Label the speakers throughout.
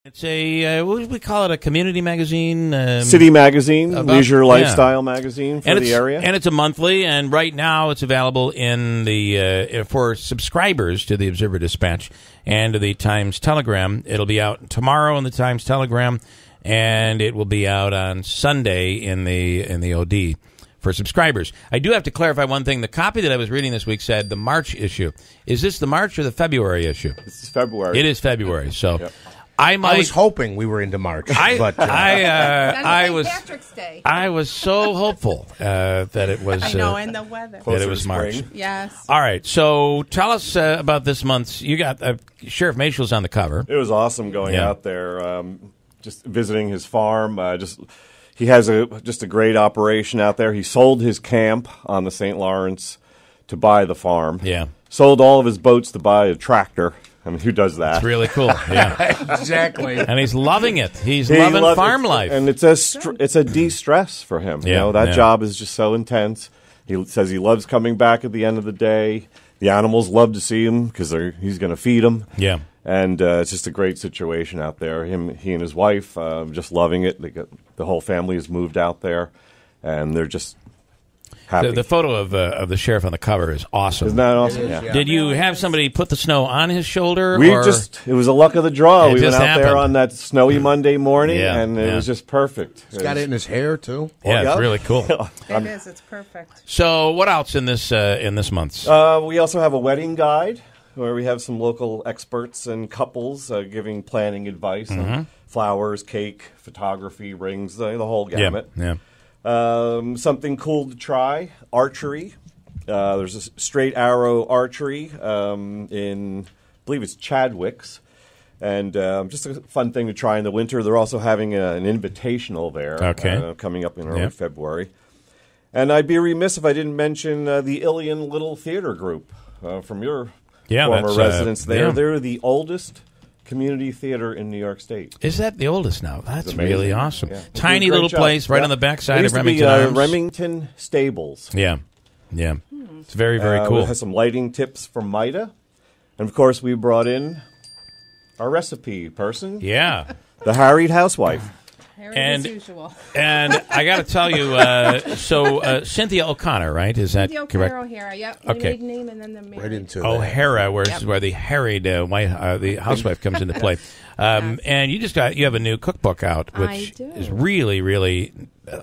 Speaker 1: It's a, what do we call it, a community magazine?
Speaker 2: City magazine, leisure lifestyle magazine for the area.
Speaker 1: And it's a monthly, and right now it's available in the for subscribers to the Observer-Dispatch and to the Times-Telegram. It'll be out tomorrow in the Times-Telegram, and it will be out on Sunday in the OD for subscribers. I do have to clarify one thing. The copy that I was reading this week said the March issue. Is this the March or the February issue?
Speaker 2: This is February.
Speaker 1: It is February, so...
Speaker 2: Yep.
Speaker 3: I was hoping we were into March.
Speaker 1: But I was
Speaker 4: Patrick's Day.
Speaker 1: I was so hopeful that it was.
Speaker 4: I know, and the weather.
Speaker 1: That it was March.
Speaker 4: Yes.
Speaker 1: All right. So tell us about this month's. You got Sheriff Maciel's on the cover.
Speaker 2: It was awesome going out there, just visiting his farm. He has just a great operation out there. He sold his camp on the St. Lawrence to buy the farm.
Speaker 1: Yeah.
Speaker 2: Sold all of his boats to buy a tractor. I mean, who does that?
Speaker 1: It's really cool. Yeah,
Speaker 3: exactly.
Speaker 1: And he's loving it. He's loving farm life,
Speaker 2: and it's a de-stress for him. You know, that job is just so intense. He says he loves coming back at the end of the day. The animals love to see him because he's going to feed them.
Speaker 1: Yeah, and
Speaker 2: it's just a great situation out there. He and his wife just loving it. The whole family has moved out there, and they're just.
Speaker 1: The photo of the sheriff on the cover is awesome.
Speaker 2: Isn't that awesome? Yeah.
Speaker 1: Did you have somebody put the snow on his shoulder?
Speaker 2: It was a luck of the draw. We went out there on that snowy Monday morning, and it was just perfect.
Speaker 3: He's got it in his hair, too.
Speaker 1: Yeah, it's really cool.
Speaker 4: It is. It's perfect.
Speaker 1: So what else in this month's?
Speaker 2: We also have a wedding guide where we have some local experts and couples giving planning advice on flowers, cake, photography, rings, the whole gamut.
Speaker 1: Yeah.
Speaker 2: Something cool to try, archery. There's a straight arrow archery in, I believe it's Chadwick's, and just a fun thing to try in the winter. They're also having an invitational there coming up in early February. And I'd be remiss if I didn't mention the Ilion Little Theater Group from your former residence there.
Speaker 1: Yeah.
Speaker 2: They're the oldest community theater in New York State.
Speaker 1: Is that the oldest now? That's
Speaker 2: amazing.
Speaker 1: Really awesome.
Speaker 2: Yeah.
Speaker 1: Tiny little place right on the backside of Remington Arms.
Speaker 2: Remington Stables.
Speaker 1: Yeah. It's very, very cool.
Speaker 2: We have some lighting tips from Mida. And, of course, we brought in our recipe person.
Speaker 1: Yeah.
Speaker 2: The Harried Housewife.
Speaker 4: As usual.
Speaker 1: And I got to tell you, Cynthia O'Connor, right? Is that
Speaker 4: Cynthia
Speaker 1: correct?
Speaker 4: O'Hara, yep.
Speaker 1: Okay.
Speaker 4: The maiden name and then the married.
Speaker 3: Right into
Speaker 1: O'Hara, where the harried the housewife comes into play. And you have a new cookbook out, which is really, really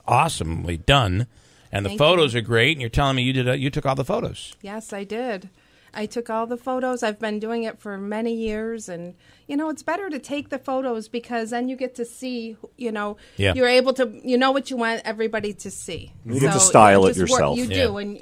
Speaker 1: awesomely done. And the photos are great. And you're telling me you took all the photos.
Speaker 4: Yes, I did. I took all the photos. I've been doing it for many years, and it's better to take the photos because then you get to see, you're able to, what you want everybody to see.
Speaker 2: You get to style it yourself.
Speaker 4: You do, and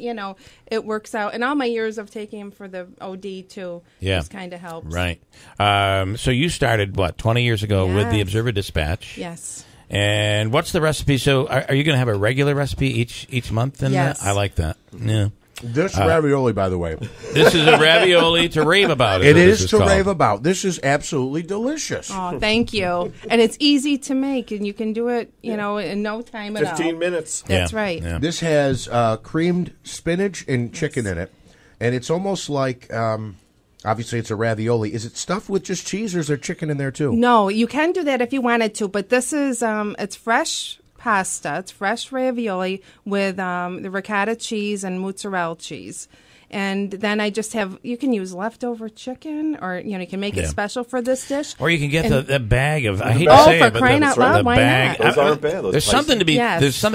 Speaker 4: it works out. And all my years of taking them for the OD too, just kind of helps.
Speaker 1: Right. So you started 20 years ago with the Observer-Dispatch.
Speaker 4: Yes.
Speaker 1: And what's the recipe? So are you going to have a regular recipe each month?
Speaker 4: Yes.
Speaker 1: I like that. Yeah.
Speaker 3: This ravioli, by the way.
Speaker 1: This is a ravioli to rave about.
Speaker 3: It is to rave about. This is absolutely delicious.
Speaker 4: Oh, thank you. And it's easy to make, and you can do it, in no time at all.
Speaker 2: 15 minutes.
Speaker 4: That's right.
Speaker 1: Yeah.
Speaker 3: This has creamed spinach and chicken in it, and it's almost like, obviously it's a ravioli. Is it stuffed with just cheese, or is there chicken in there too?
Speaker 4: No, you can do that if you wanted to, but this is, it's fresh pasta. It's fresh ravioli with the ricotta cheese and mozzarella cheese. And then I just you can use leftover chicken, or, you can make it special for this dish.
Speaker 1: Or you can get the bag of, I hate to say it, but
Speaker 4: crying out loud, why
Speaker 1: bag.
Speaker 4: not?
Speaker 2: Those aren't bad.
Speaker 1: There's something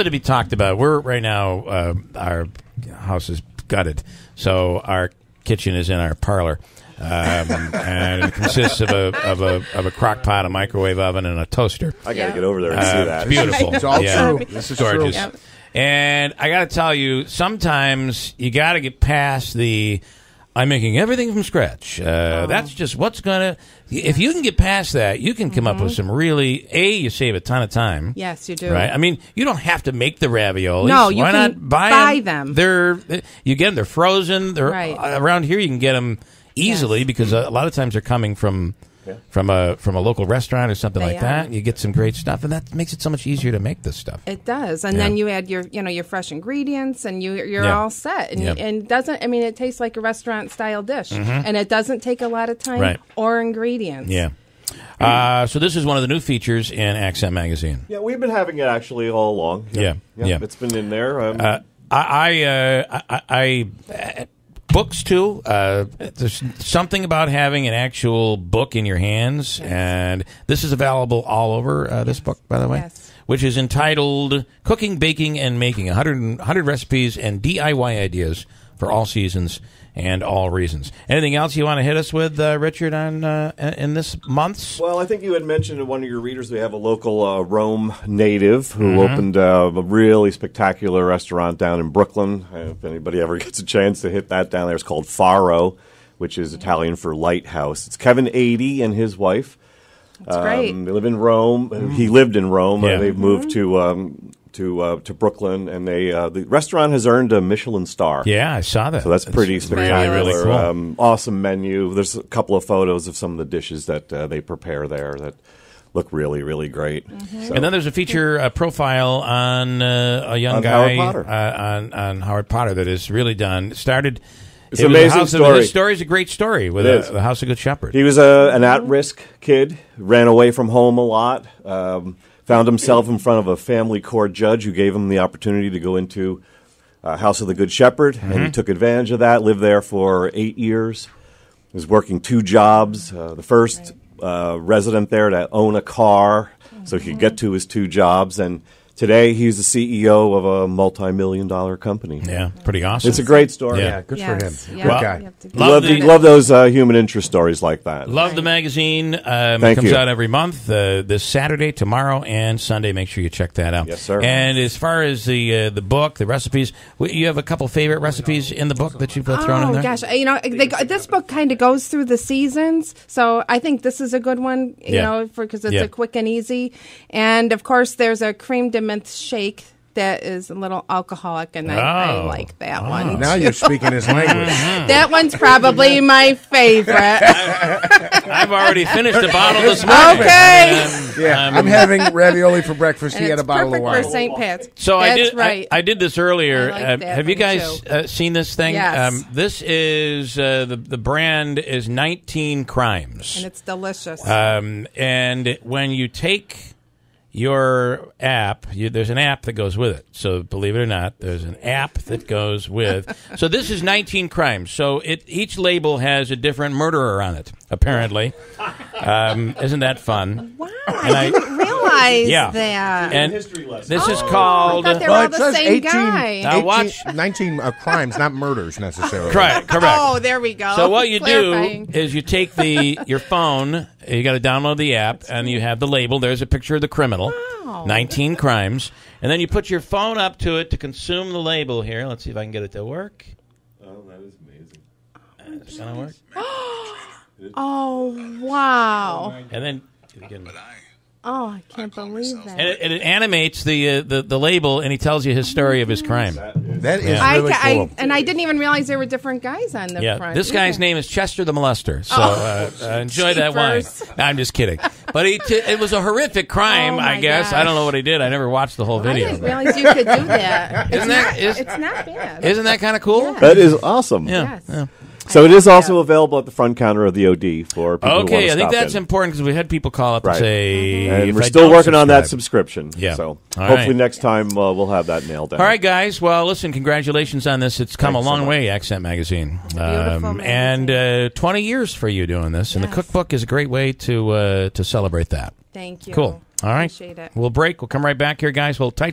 Speaker 1: to be talked about. We're right now, our house is gutted, so our kitchen is in our parlor. And it consists of a crock pot, a microwave oven, and a toaster.
Speaker 2: I got to get over there and see that.
Speaker 1: It's beautiful.
Speaker 3: It's all true. This is
Speaker 1: gorgeous.
Speaker 3: True.
Speaker 4: Yep.
Speaker 1: And I got to tell you, sometimes you got to get past I'm making everything from scratch. That's just what's going to... If you can get past that, you can come up with some really... you save a ton of time.
Speaker 4: Yes, you do.
Speaker 1: Right? I mean, you don't have to make the raviolis.
Speaker 4: No, you
Speaker 1: Why
Speaker 4: can
Speaker 1: not
Speaker 4: buy them.
Speaker 1: You get them, they're frozen.
Speaker 4: Right.
Speaker 1: Around here, you can get them easily because a lot of times they're coming from a local restaurant or something like that. You get some great stuff, and that makes it so much easier to make this stuff.
Speaker 4: It does, and then you add your fresh ingredients, and you're all set. And and doesn't it tastes like a restaurant style dish, and it doesn't take a lot of time or ingredients.
Speaker 1: Yeah. So this is one of the new features in Accent Magazine.
Speaker 2: Yeah, we've been having it actually all along.
Speaker 1: Yeah.
Speaker 2: It's been in there.
Speaker 1: Books too. There's something about having an actual book in your hands, and this is available all over this book, by the way, which is entitled "Cooking, Baking, and Making: 100 Recipes and DIY Ideas for All Seasons and All Reasons." Anything else you want to hit us with, Richard, on in this month's?
Speaker 2: Well, I think you had mentioned to one of your readers we have a local Rome native who opened a really spectacular restaurant down in Brooklyn. If anybody ever gets a chance to hit that down there, it's called Faro, which is Italian for lighthouse. It's Kevin 80 and his wife.
Speaker 4: That's great.
Speaker 2: They live in Rome. He lived in Rome.
Speaker 1: Yeah.
Speaker 2: They've moved to Brooklyn, and the restaurant has earned a Michelin star.
Speaker 1: Yeah, I saw that.
Speaker 2: So that's pretty spectacular.
Speaker 1: Really cool.
Speaker 2: Awesome menu. There's a couple of photos of some of the dishes that they prepare there that look really, really great. So.
Speaker 1: And then there's a feature profile on a young guy on Howard Potter that is really done. It's
Speaker 2: an amazing story.
Speaker 1: His story is a great story with the House of Good Shepherd.
Speaker 2: He was an at-risk kid, ran away from home a lot, found himself in front of a family court judge who gave him the opportunity to go into House of the Good Shepherd, and he took advantage of that, lived there for 8 years, was working 2 jobs, the first resident there to own a car so he could get to his 2 jobs, and today he's the CEO of a multi-million-dollar company.
Speaker 1: Yeah, pretty awesome.
Speaker 2: It's a great story.
Speaker 1: Yeah.
Speaker 3: Good for him.
Speaker 4: Yeah.
Speaker 3: Good guy.
Speaker 2: Love those human interest stories like that.
Speaker 1: Love the magazine. It
Speaker 2: Thank
Speaker 1: comes
Speaker 2: you.
Speaker 1: out every month, this Saturday, tomorrow, and Sunday. Make sure you check that out.
Speaker 2: Yes, sir.
Speaker 1: And as far as the book, the recipes, you have a couple favorite recipes in the book that you've thrown in there?
Speaker 4: Oh, gosh. This book kind of goes through the seasons, so I think this is a good one, because it's a quick and easy. And, of course, there's a cream de menthe shake that is a little alcoholic, and I like that one.
Speaker 3: Now you're speaking his language.
Speaker 4: That one's probably my favorite.
Speaker 1: I've already finished a bottle this morning.
Speaker 4: Okay.
Speaker 3: I'm having ravioli for breakfast.
Speaker 4: And
Speaker 3: He had a bottle of
Speaker 4: perfect
Speaker 3: wine.
Speaker 4: for St. Pat's.
Speaker 1: So
Speaker 4: That's right.
Speaker 1: I did this earlier.
Speaker 4: I like that
Speaker 1: have you
Speaker 4: one,
Speaker 1: guys seen this thing?
Speaker 4: Yes.
Speaker 1: This is the brand is 19 Crimes,
Speaker 4: And it's delicious.
Speaker 1: and when you take your app, there's an app that goes with it. So believe it or not, there's an app that goes with. So this is 19 Crimes. So each label has a different murderer on it, apparently. Isn't that fun?
Speaker 4: Wow, I didn't realize that.
Speaker 1: And
Speaker 2: history lesson.
Speaker 1: this is called...
Speaker 4: I thought they were all the same guy.
Speaker 1: Now watch.
Speaker 3: 19 crimes, not murders necessarily.
Speaker 1: Correct.
Speaker 4: Oh, there we go.
Speaker 1: So what you
Speaker 4: Clarifying.
Speaker 1: do is you take your phone, you got to download the app, and you have the label. There's a picture of the criminal,
Speaker 4: Wow.
Speaker 1: 19 Crimes, and then you put your phone up to it to consume the label here. Let's see if I can get it to work.
Speaker 2: Oh, that is amazing.
Speaker 1: Is it going to work?
Speaker 4: Oh, wow.
Speaker 1: And then...
Speaker 4: Oh, I can't believe that.
Speaker 1: And it animates the label, and he tells you his story of his crime.
Speaker 3: That is really cool.
Speaker 4: And I didn't even realize there were different guys on the front.
Speaker 1: This guy's name is Chester the Molester. So enjoy that wine. No, I'm just kidding. But it was a horrific crime,
Speaker 4: Oh, my
Speaker 1: I guess.
Speaker 4: gosh.
Speaker 1: I don't know what he did. I never watched the whole
Speaker 4: I
Speaker 1: video.
Speaker 4: didn't realize you could do that.
Speaker 1: It's
Speaker 4: not bad.
Speaker 1: Isn't that kind of cool?
Speaker 4: Yeah.
Speaker 2: That is awesome.
Speaker 1: Yeah.
Speaker 4: Yes.
Speaker 1: Yeah.
Speaker 2: So it is also available at the front counter of the OD for people who want
Speaker 1: Okay,
Speaker 2: to
Speaker 1: I think
Speaker 2: stop
Speaker 1: that's
Speaker 2: in.
Speaker 1: important because we had people call up and
Speaker 2: Right.
Speaker 1: say,
Speaker 2: And
Speaker 1: if
Speaker 2: we're
Speaker 1: I
Speaker 2: still
Speaker 1: don't
Speaker 2: working on that
Speaker 1: subscribe.
Speaker 2: subscription.
Speaker 1: Yeah.
Speaker 2: So
Speaker 1: All
Speaker 2: hopefully
Speaker 1: right.
Speaker 2: next time we'll have that nailed down.
Speaker 1: All right, guys. Well, listen, congratulations on this. It's come
Speaker 2: Thanks
Speaker 1: a long
Speaker 2: so much.
Speaker 1: way, Accent Magazine.
Speaker 4: Beautiful
Speaker 1: And 20 years for you doing this. And the
Speaker 4: Yes.
Speaker 1: cookbook is a great way to celebrate that.
Speaker 4: Thank you.
Speaker 1: Cool. All right.
Speaker 4: Appreciate it.
Speaker 1: We'll break. We'll come right back here, guys. We'll tight.